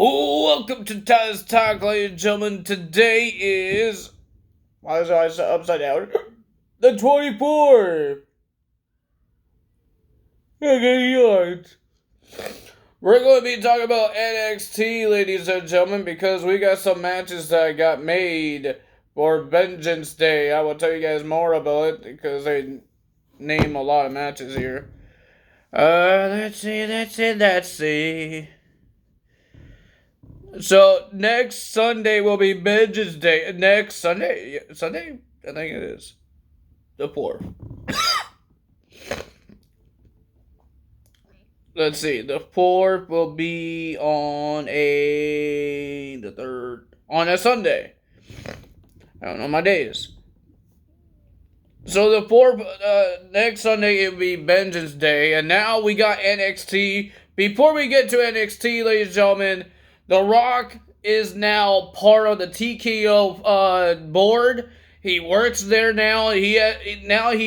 Welcome to Taz Talk, ladies and gentlemen. Today is, why is it upside down? The 24th. Okay, we're going to be talking about NXT, ladies and gentlemen, because we got some matches that got made for Vengeance Day. I will tell you guys more about it because they name a lot of matches here. Let's see. So next Sunday will be Vengeance Day. Next Sunday, I think it is the 4th. Let's see, the 4th will be on the 3rd on a Sunday. I don't know my days. So the 4th, next Sunday it will be Vengeance Day, and now we got NXT. Before we get to NXT, ladies and gentlemen, The Rock is now part of the TKO board. He works there now. He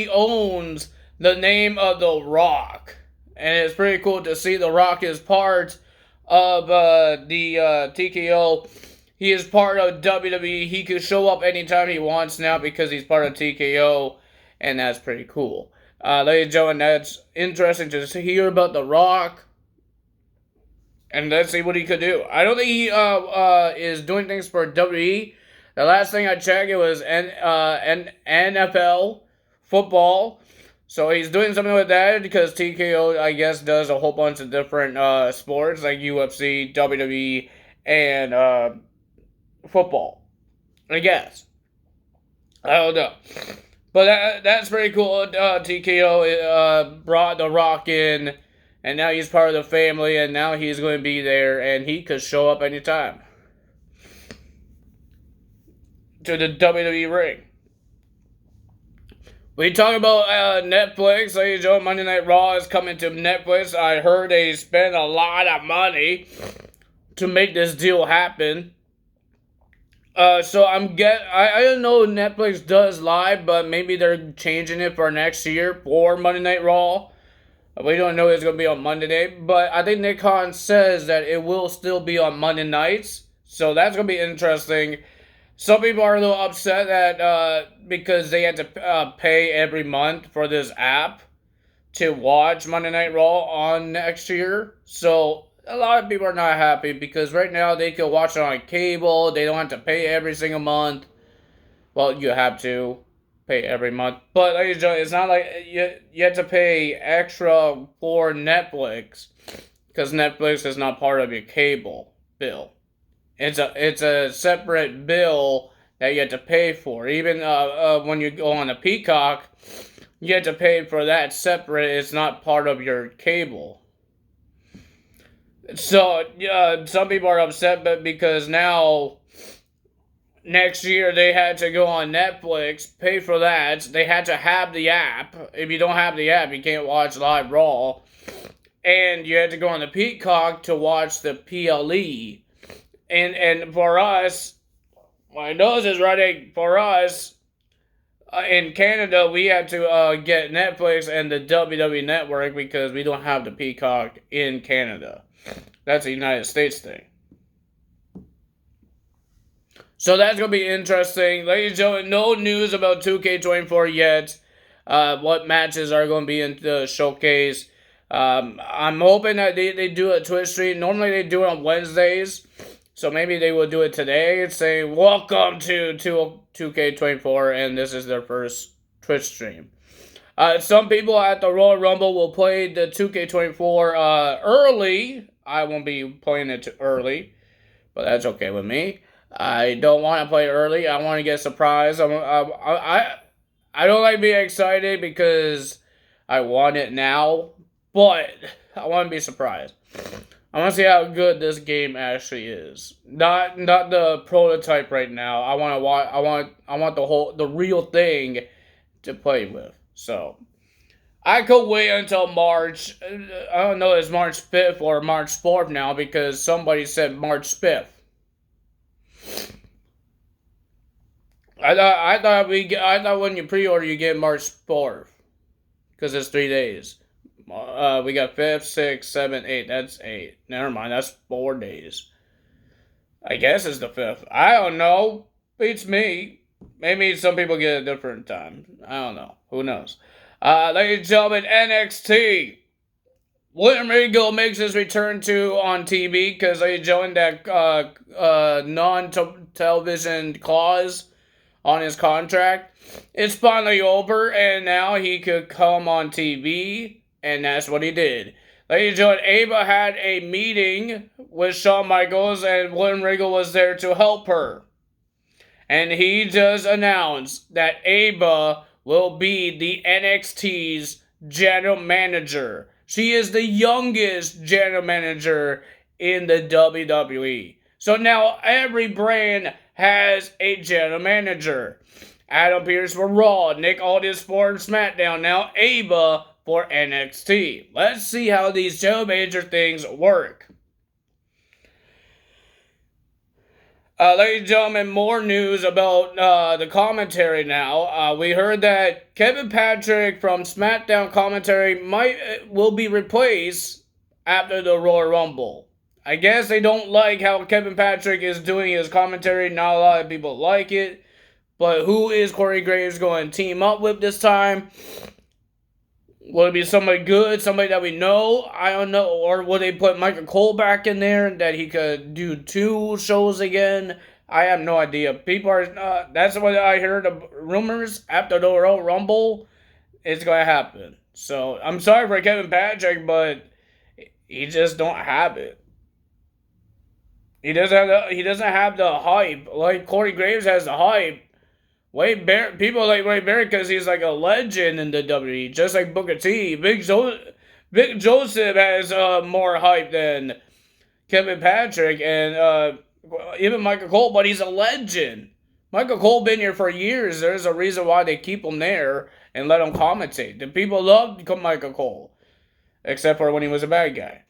owns the name of The Rock, and it's pretty cool to see The Rock is part of the TKO. He is part of WWE. He can show up anytime he wants now because he's part of TKO, and that's pretty cool. Ladies and gentlemen, that's interesting to hear about The Rock. And let's see what he could do. I don't think he is doing things for WWE. The last thing I checked, it was NFL football. So he's doing something with that because TKO, I guess, does a whole bunch of different sports like UFC, WWE, and football. I guess. I don't know. But that's pretty cool. TKO brought The Rock in. And now he's part of the family, and now he's going to be there, and he could show up anytime to the WWE ring. We talk about Netflix. Ladies and gentlemen, Monday Night Raw is coming to Netflix. I heard they spent a lot of money to make this deal happen. So I don't know if Netflix does live, but maybe they're changing it for next year for Monday Night Raw. We don't know it's going to be on Monday night, but I think Nick Khan says that it will still be on Monday nights, so that's going to be interesting. Some people are a little upset that because they had to pay every month for this app to watch Monday Night Raw on next year, so a lot of people are not happy because right now they can watch it on cable, they don't have to pay every single month. Well, you have to pay every month, but it's not like you have to pay extra for Netflix because Netflix is not part of your cable bill. It's a separate bill that you have to pay for. Even when you go on a Peacock, you have to pay for that separate. It's not part of your cable. So some people are upset, but because now next year, they had to go on Netflix, pay for that. They had to have the app. If you don't have the app, you can't watch live Raw. And you had to go on the Peacock to watch the PLE. And for us, my nose is running. For us, in Canada, we had to get Netflix and the WWE Network because we don't have the Peacock in Canada. That's a United States thing. So that's going to be interesting. Ladies and gentlemen, no news about 2K24 yet. What matches are going to be in the showcase. I'm hoping that they do a Twitch stream. Normally they do it on Wednesdays. So maybe they will do it today. Saying, welcome to 2K24. And this is their first Twitch stream. Some people at the Royal Rumble will play the 2K24 early. I won't be playing it too early. But that's okay with me. I don't want to play early. I want to get surprised. I don't like being excited because I want it now, but I want to be surprised. I want to see how good this game actually is. Not the prototype right now. I want the real thing to play with. So I could wait until March. I don't know if it's March 5th or March 4th now because somebody said March 5th. I thought when you pre-order you get March 4th because it's 3 days. We got 5th, 6th, 7th, 8th. That's 8. Never mind. That's 4 days. I guess it's the 5th. I don't know. Beats me. Maybe some people get a different time. I don't know. Who knows? Ladies and gentlemen, NXT. William Regal makes his return to on TV because they joined that non-television clause on his contract. It's finally over, and now he could come on TV, and that's what he did. Ladies and gentlemen, Ava had a meeting with Shawn Michaels, and William Regal was there to help her. And he just announced that Ava will be the NXT's general manager. She is the youngest general manager in the WWE. So now every brand has a general manager. Adam Pearce for Raw, Nick Aldis for SmackDown, now Ava for NXT. Let's see how these general manager things work. Ladies and gentlemen, more news about the commentary now. We heard that Kevin Patrick from SmackDown commentary will be replaced after the Royal Rumble. I guess they don't like how Kevin Patrick is doing his commentary. Not a lot of people like it. But who is Corey Graves going to team up with this time? Will it be somebody good, somebody that we know? I don't know. Or will they put Michael Cole back in there that he could do 2 shows again? I have no idea. People are, that's what I heard of rumors after the Royal Rumble. It's going to happen. So, I'm sorry for Kevin Patrick, but he just don't have it. He doesn't have the hype. Like Corey Graves has the hype. People like Wade Barrett because he's like a legend in the WWE, just like Booker T. Big Joseph has more hype than Kevin Patrick and even Michael Cole, but he's a legend. Michael Cole been here for years. There's a reason why they keep him there and let him commentate. The people loved Michael Cole, except for when he was a bad guy.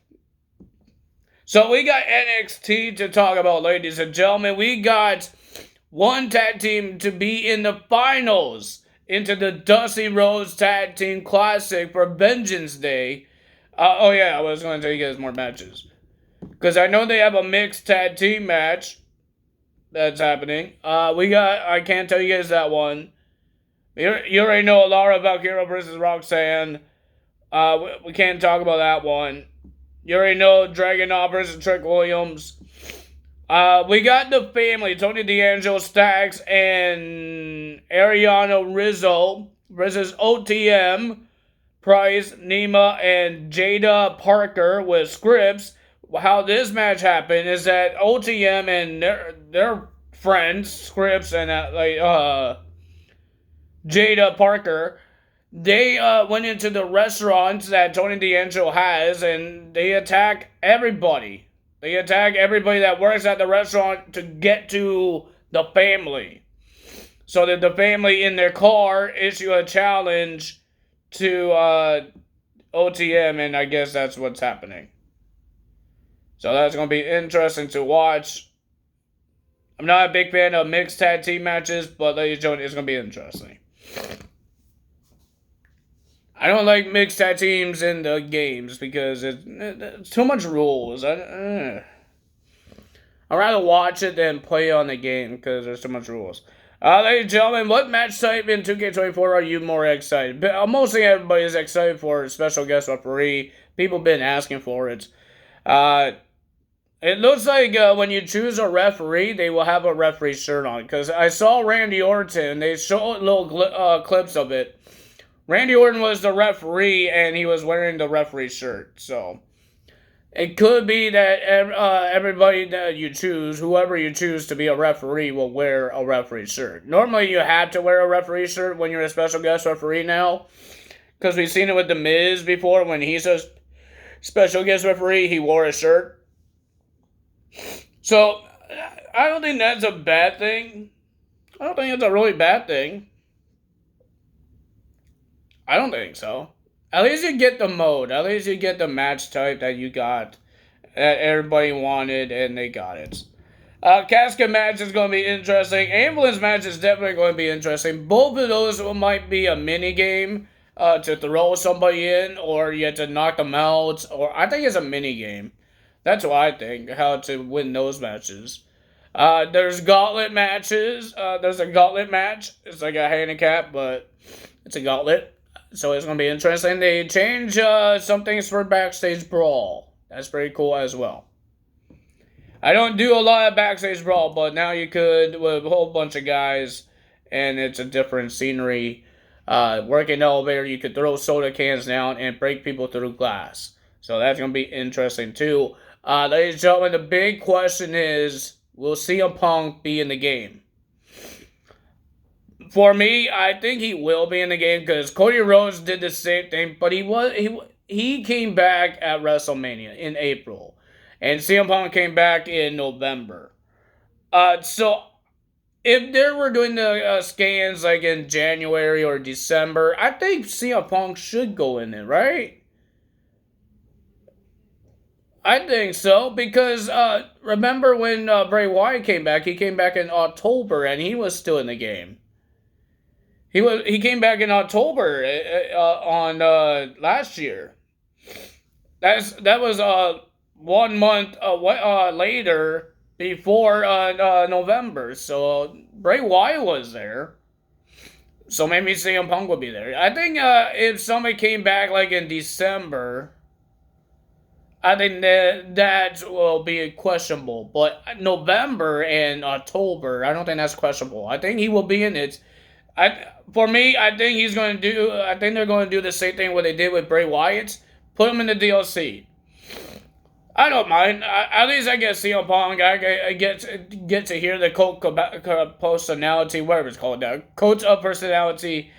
So we got NXT to talk about, ladies and gentlemen. We got one tag team to be in the finals into the Dusty Rhodes Tag Team Classic for Vengeance Day. I was going to tell you guys more matches. Because I know they have a mixed tag team match that's happening. I can't tell you guys that one. You already know Laura Valkyria versus Roxanne. We can't talk about that one. You already know Dragunov versus Trick Williams. We got the family, Tony D'Angelo, Stacks, and Ariano Rizzo versus OTM, Price, Nima, and Jada Parker with Scripps. How this match happened is that OTM and their friends, Scripps and Jada Parker, they went into the restaurants that Tony D'Angelo has, and they attack everybody. They attack everybody that works at the restaurant to get to the family. So that the family in their car issue a challenge to OTM, and I guess that's what's happening. So that's going to be interesting to watch. I'm not a big fan of mixed tag team matches, but ladies and gentlemen, it's going to be interesting. I don't like mixed tag teams in the games because it's too much rules. I'd rather watch it than play on the game because there's too much rules. Ladies and gentlemen, what match type in 2K24 are you more excited? Mostly everybody is excited for special guest referee. People have been asking for it. It looks like when you choose a referee, they will have a referee shirt on. Because I saw Randy Orton. They showed little clips of it. Randy Orton was the referee, and he was wearing the referee shirt. So, it could be that everybody that you choose, whoever you choose to be a referee, will wear a referee shirt. Normally, you have to wear a referee shirt when you're a special guest referee now. Because we've seen it with The Miz before. When he's a special guest referee, he wore a shirt. So, I don't think that's a bad thing. I don't think it's a really bad thing. I don't think so. At least you get the mode. At least you get the match type that you got. That everybody wanted, and they got it. Casket match is going to be interesting. Ambulance match is definitely going to be interesting. Both of those might be a mini game to throw somebody in, or you have to knock them out. Or I think it's a mini game. That's what I think, how to win those matches. There's gauntlet matches. There's a gauntlet match. It's like a handicap, but it's a gauntlet. So it's going to be interesting. They change some things for Backstage Brawl. That's pretty cool as well. I don't do a lot of Backstage Brawl, but now you could with a whole bunch of guys, and it's a different scenery. Working the elevator, you could throw soda cans down and break people through glass. So that's going to be interesting too. Ladies and gentlemen, the big question is, will CM Punk be in the game? For me, I think he will be in the game because Cody Rhodes did the same thing, but he came back at WrestleMania in April, and CM Punk came back in November. So if they were doing the scans like in January or December, I think CM Punk should go in it, right? I think so because remember when Bray Wyatt came back? He came back in October and he was still in the game. He came back in October on last year. That was 1 month later before November. So Bray Wyatt was there. So maybe CM Punk would be there. I think if somebody came back like in December, I think that will be questionable. But November and October, I don't think that's questionable. I think he will be in it. For me, I think he's going to do. I think they're going to do the same thing what they did with Bray Wyatt. Put him in the DLC. I don't mind. At least I get CM Punk. I get to hear the cult personality, whatever it's called now, cult of personality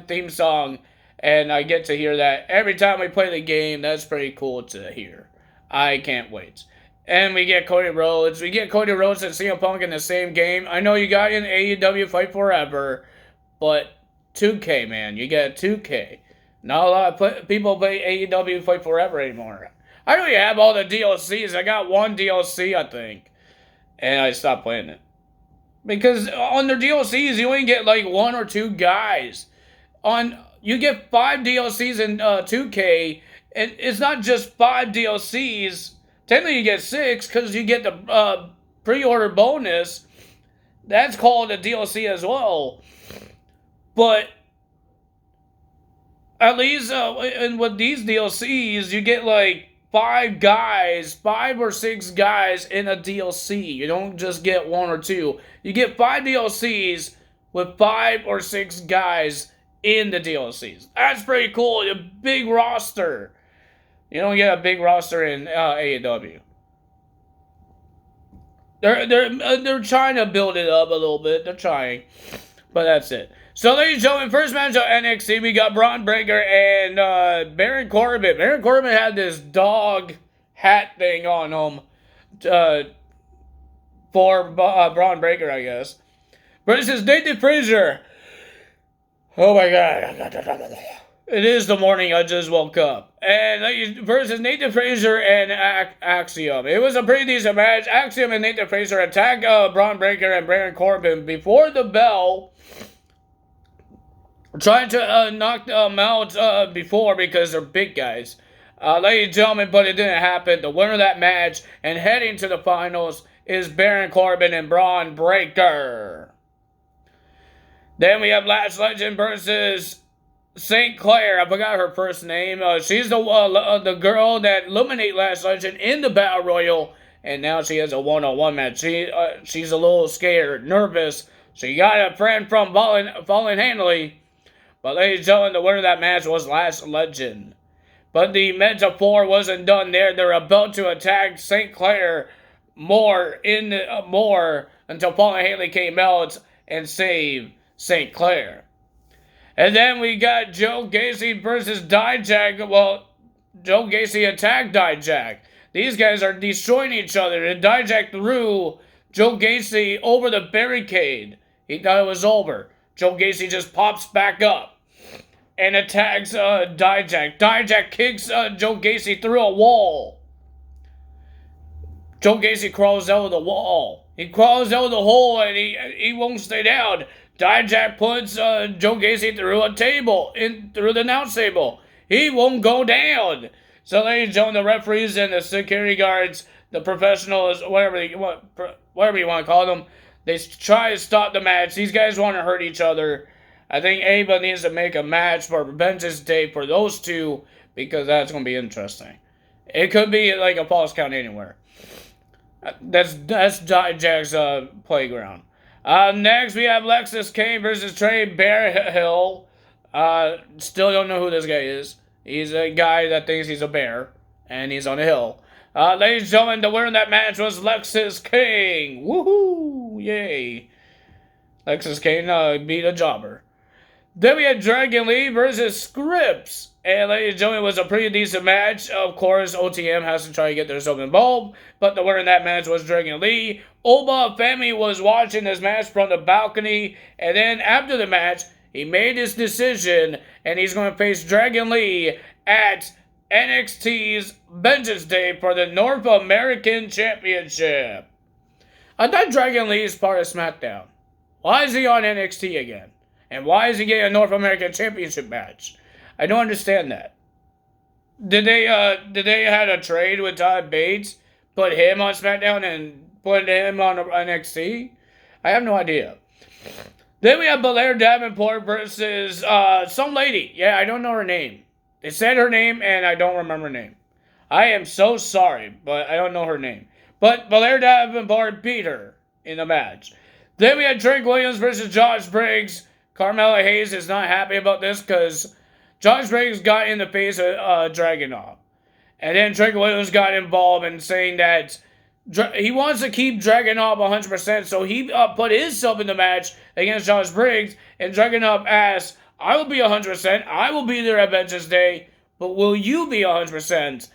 theme song, and I get to hear that every time we play the game. That's pretty cool to hear. I can't wait. And we get Cody Rhodes. We get Cody Rhodes and CM Punk in the same game. I know you got in AEW Fight Forever, but 2K, man. You get 2K. Not a lot of people play AEW Fight Forever anymore. I don't even have all the DLCs. I got one DLC, I think. And I stopped playing it. Because on their DLCs, you only get like 1 or 2 guys. You get 5 DLCs in 2K. And it's not just 5 DLCs. Technically, you get 6 because you get the pre-order bonus. That's called a DLC as well. But at least and with these DLCs, you get like 5 or 6 guys in a DLC. You don't just get 1 or 2. You get 5 DLCs with 5 or 6 guys in the DLCs. That's pretty cool. A big roster. You don't get a big roster in AEW. They're trying to build it up a little bit. They're trying, but that's it. So, ladies and gentlemen, first match of NXT, we got Braun Breaker and Baron Corbin. Baron Corbin had this dog hat thing on him for Braun Breaker, I guess. Versus Nathan Frazier. Oh my God. It is the morning I just woke up. And versus Nathan Frazier and Axiom. It was a pretty decent match. Axiom and Nathan Frazier attack Braun Breaker and Baron Corbin before the bell. Trying to knock them out before because they're big guys. Ladies and gentlemen, but it didn't happen. The winner of that match and heading to the finals is Baron Corbin and Braun Breaker. Then we have Lash Legend versus St. Clair. I forgot her first name. She's the girl that eliminated Lash Legend in the Battle Royal, and now she has a one-on-one match. She's a little scared, nervous. She got a friend from Fallen Handley. But ladies and gentlemen, the winner of that match was Lash Legend. But the metaphor wasn't done there. They're about to attack St. Clair more until Fallen Handley came out and saved St. Clair. And then we got Joe Gacy versus Dijak. Well, Joe Gacy attacked Dijak. These guys are destroying each other. And Dijak threw Joe Gacy over the barricade. He thought it was over. Joe Gacy just pops back up and attacks Dijak. Dijak kicks Joe Gacy through a wall. Joe Gacy crawls out of the wall. He crawls out of the hole and he won't stay down. Dijak puts Joe Gacy through a table, through the announce table. He won't go down. So ladies and gentlemen, the referees and the security guards, the professionals, whatever you want to call them, they try to stop the match. These guys want to hurt each other. I think Ava needs to make a match for Vengeance Day for those two because that's going to be interesting. It could be like a false count anywhere. That's Jack's playground. Next, we have Lexus Kane versus Trey Bearhill. Still don't know who this guy is. He's a guy that thinks he's a bear, and he's on a hill. Ladies and gentlemen, the winner of that match was Lexus Kane. Woohoo! Yay! Lexus Kane beat a jobber. Then we had Dragon Lee versus Scripps. And ladies and gentlemen, it was a pretty decent match. Of course, OTM has to try to get themselves involved. But the winner in that match was Dragon Lee. Oba Femi was watching this match from the balcony. And then after the match, he made his decision. And he's going to face Dragon Lee at NXT's Vengeance Day for the North American Championship. I thought Dragon Lee is part of SmackDown. Why is he on NXT again? And why is he getting a North American Championship match? I don't understand that. Did they had a trade with Todd Bates, put him on SmackDown and put him on NXT? I have no idea. Then we have Belair Davenport versus some lady. Yeah, I don't know her name. They said her name and I don't remember her name. I am so sorry, but I don't know her name. But Belair Davenport beat her in the match. Then we had Trick Williams versus Josh Briggs. Carmella Hayes is not happy about this because Josh Briggs got in the face of Dragunov. And then Trick Williams got involved in saying that he wants to keep Dragunov 100%, so he put himself in the match against Josh Briggs, and Dragunov asked, I will be 100%, I will be there at Vengeance Day, but will you be 100%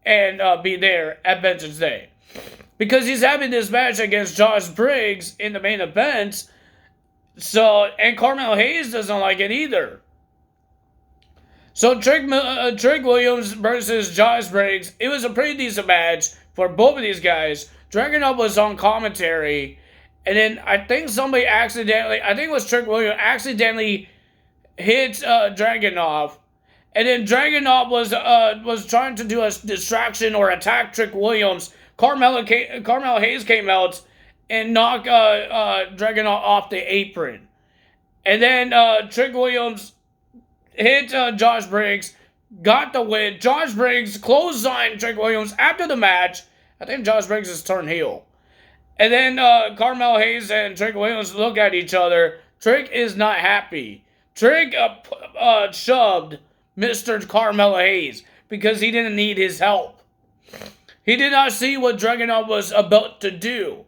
and be there at Vengeance Day? Because he's having this match against Josh Briggs in the main event, and Carmel Hayes doesn't like it either. So Trick Williams versus Josh Briggs, it was a pretty decent match for both of these guys. Dragunov was on commentary, and then I think somebody I think it was Trick Williams, accidentally hit Dragunov, and then Dragunov was trying to do a distraction or attack Trick Williams. Carmel Hayes came out and knocked Dragunov off the apron. And then Trick Williams hit Josh Briggs, got the win. Josh Briggs clotheslined Trick Williams after the match. I think Josh Briggs has turned heel. And then Carmel Hayes and Trick Williams look at each other. Trick is not happy. Trick shoved Mr. Carmel Hayes because he didn't need his help. He did not see what Dragunov was about to do.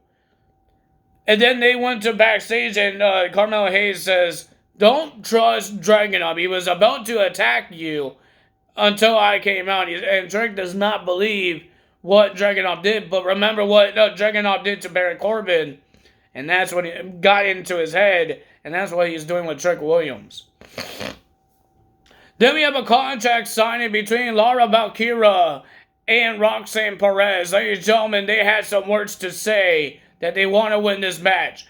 And then they went to backstage and Carmelo Hayes says, don't trust Dragunov. He was about to attack you until I came out. And Trick does not believe what Dragunov did. But remember what Dragunov did to Baron Corbin. And that's what got into his head. And that's what he's doing with Trick Williams. Then we have a contract signing between Laura Valkyria and Roxanne Perez. Ladies and gentlemen, they had some words to say that they want to win this match.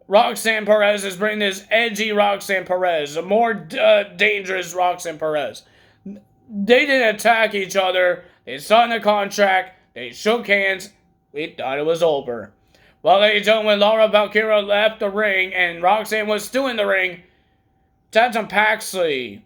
Roxanne Perez is bringing this edgy Roxanne Perez, a more dangerous Roxanne Perez. They didn't attack each other. They signed a contract. They shook hands. We thought it was over. Well, ladies and gentlemen, Laura Valkyria left the ring and Roxanne was still in the ring. Tatum Paxley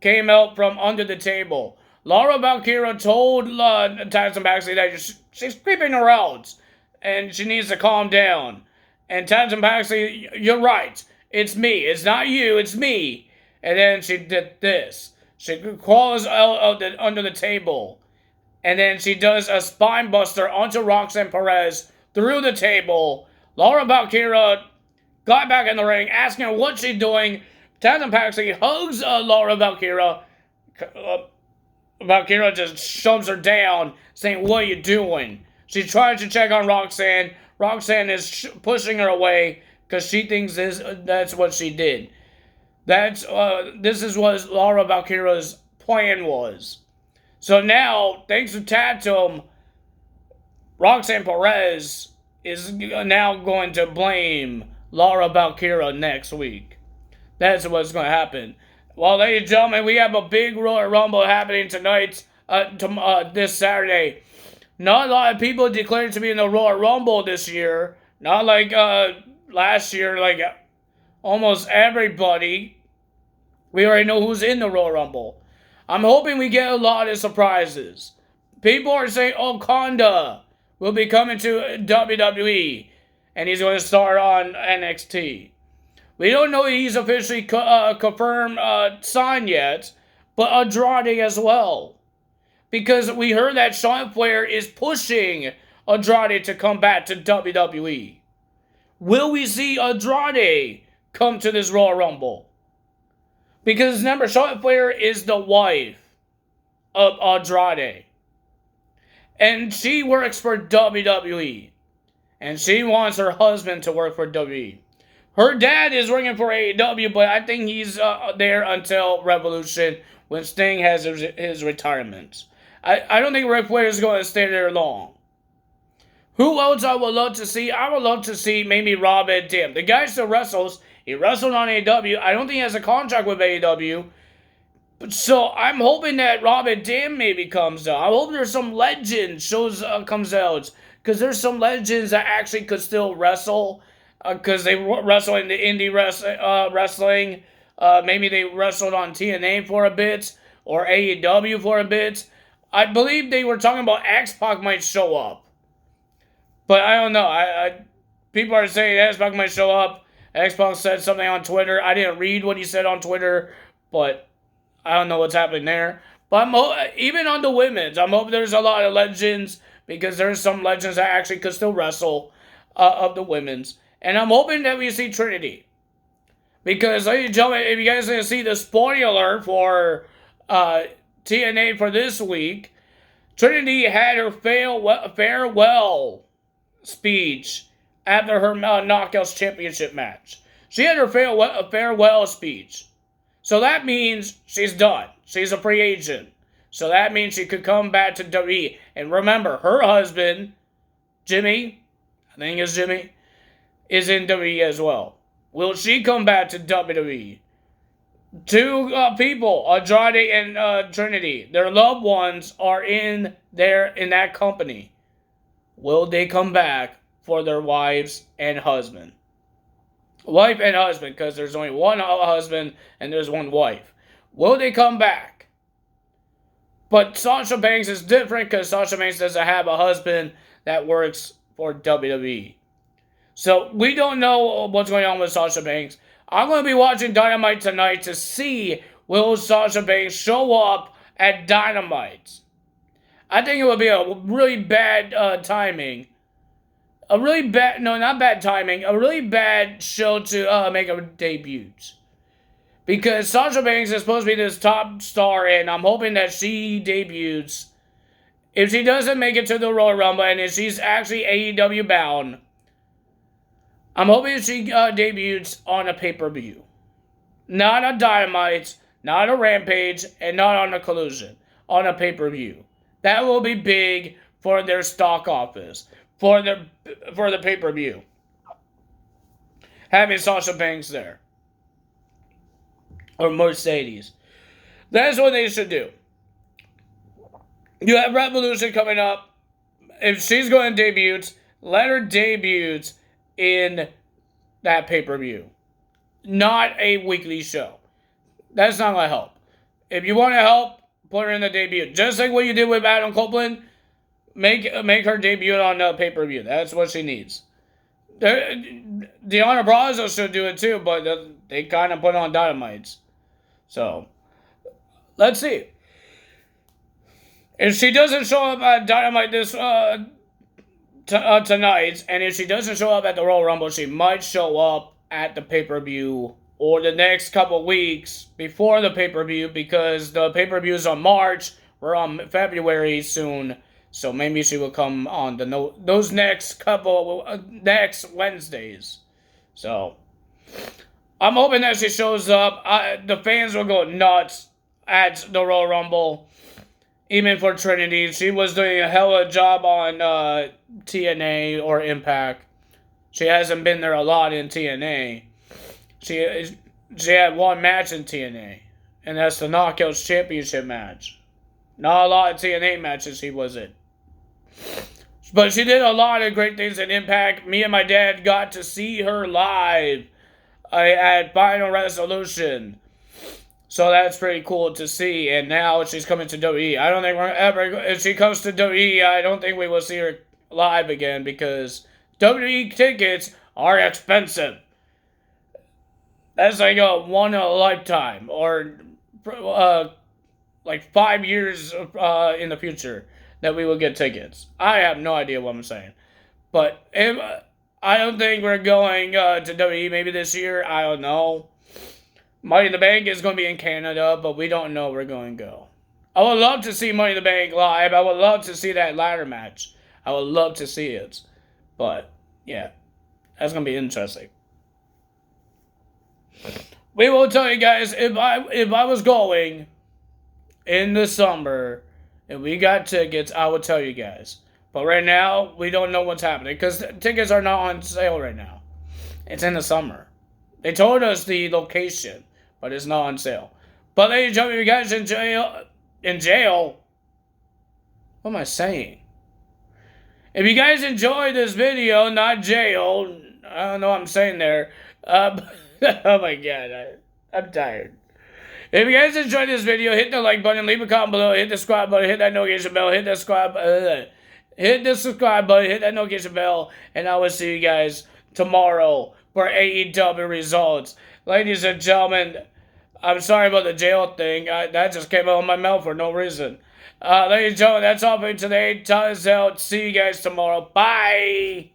came out from under the table. Laura Valkyria told Tatum Paxley that she's creeping around and she needs to calm down. And Tatum Paxley, you're right. It's me. It's not you. It's me. And then she did this. She crawls out under the table. And then she does a spine buster onto Roxanne Perez through the table. Laura Valkyria got back in the ring, asking her what she's doing. Tatum Paxley hugs Laura Valkyria. Valkyria just shoves her down, saying, what are you doing? She tries to check on Roxanne. Roxanne is pushing her away because she thinks that's what she did. This is what Laura Valkyria's plan was. So now, thanks to Tatum, Roxanne Perez is now going to blame Laura Valkyria next week. That's what's going to happen. Well, ladies and gentlemen, we have a big Royal Rumble happening tonight, this Saturday. Not a lot of people declared to be in the Royal Rumble this year. Not like last year, like almost everybody. We already know who's in the Royal Rumble. I'm hoping we get a lot of surprises. People are saying Okada will be coming to WWE, and he's going to start on NXT. We don't know he's officially confirmed signed yet, but Andrade as well. Because we heard that Sean Flair is pushing Andrade to come back to WWE. Will we see Andrade come to this Royal Rumble? Because remember, Charlotte Flair is the wife of Andrade. And she works for WWE. And she wants her husband to work for WWE. Her dad is working for AEW, but I think he's there until Revolution when Sting has his retirement. I don't think Ric Flair is going to stay there long. Who else I would love to see? I would love to see maybe Rob Van Dam. The guy still wrestles. He wrestled on AEW. I don't think he has a contract with AEW. So I'm hoping that Rob Van Dam maybe comes out. I hope there's some legend comes out. Because there's some legends that actually could still wrestle. Because they wrestle in the indie wrestling. Maybe they wrestled on TNA for a bit. Or AEW for a bit. I believe they were talking about X-Pac might show up. But I don't know. People are saying X-Pac might show up. X-Pac said something on Twitter. I didn't read what he said on Twitter, but I don't know what's happening there. But even on the women's, I'm hoping there's a lot of legends, because there's some legends that actually could still wrestle of the women's. And I'm hoping that we see Trinity. Because, ladies and gentlemen, if you guys didn't see the spoiler for TNA for this week, Trinity had her farewell speech after her Knockouts Championship match. She had her farewell speech. So that means she's done. She's a free agent. So that means she could come back to WWE. And remember, her husband, Jimmy, I think it's Jimmy, is in WWE as well. Will she come back to WWE? Two people, Andrade and Trinity, their loved ones are in that company. Will they come back for their wives and husband? Wife and husband, because there's only one husband and there's one wife. Will they come back? But Sasha Banks is different, because Sasha Banks doesn't have a husband that works for WWE. So we don't know what's going on with Sasha Banks. I'm going to be watching Dynamite tonight to see will Sasha Banks show up at Dynamite. I think it would be a really bad timing. A really bad show to make a debut. Because Sasha Banks is supposed to be this top star, and I'm hoping that she debuts. If she doesn't make it to the Royal Rumble, and if she's actually AEW bound, I'm hoping she debuts on a pay-per-view. Not a Dynamite, not a Rampage, and not on a Collision. On a pay-per-view. That will be big for their stock office. For the pay-per-view. Having Sasha Banks there. Or Mercedes. That's what they should do. You have Revolution coming up. If she's going to debut, let her debut in that pay-per-view. Not a weekly show. That's not going to help. If you want to help, put her in the debut. Just like what you did with Adam Copeland, make her debut on the pay-per-view. That's what she needs. Deanna Prazo should do it too, but they kind of put on Dynamites. So, let's see. If she doesn't show up at Dynamite this tonight, and if she doesn't show up at the Royal Rumble, she might show up at the pay-per-view or the next couple weeks before the pay-per-view, because the pay-per-view is on March. We're on February soon, so maybe she will come on those next Wednesdays. So, I'm hoping that she shows up. The fans will go nuts at the Royal Rumble. Even for Trinity, she was doing a hell of a job on TNA or Impact. She hasn't been there a lot in TNA. She had one match in TNA, and that's the Knockouts Championship match. Not a lot of TNA matches she was in. But she did a lot of great things in Impact. Me and my dad got to see her live at Final Resolution. So that's pretty cool to see. And now she's coming to WWE. I don't think we're ever, if she comes to WWE, I don't think we will see her live again because WWE tickets are expensive. That's like a one in a lifetime or like 5 years in the future that we will get tickets. I have no idea what I'm saying. But if, I don't think we're going to WWE maybe this year. I don't know. Money in the Bank is going to be in Canada, but we don't know where we're going to go. I would love to see Money in the Bank live. I would love to see that ladder match. I would love to see it. But, yeah. That's going to be interesting. We will tell you guys, if I was going in the summer and we got tickets, I will tell you guys. But right now, we don't know what's happening because tickets are not on sale right now. It's in the summer. They told us the location, but it's not on sale. But ladies and gentlemen, you guys in jail. What am I saying? If you guys enjoyed this video, not jail, I don't know what I'm saying there. Oh my god, I'm tired. If you guys enjoyed this video, hit the like button, leave a comment below, hit the subscribe button, hit that notification bell, hit the subscribe button, hit that notification bell, and I will see you guys tomorrow for AEW results. Ladies and gentlemen, I'm sorry about the jail thing. That just came out of my mouth for no reason. Ladies and gentlemen, that's all for today. Time is out. See you guys tomorrow. Bye!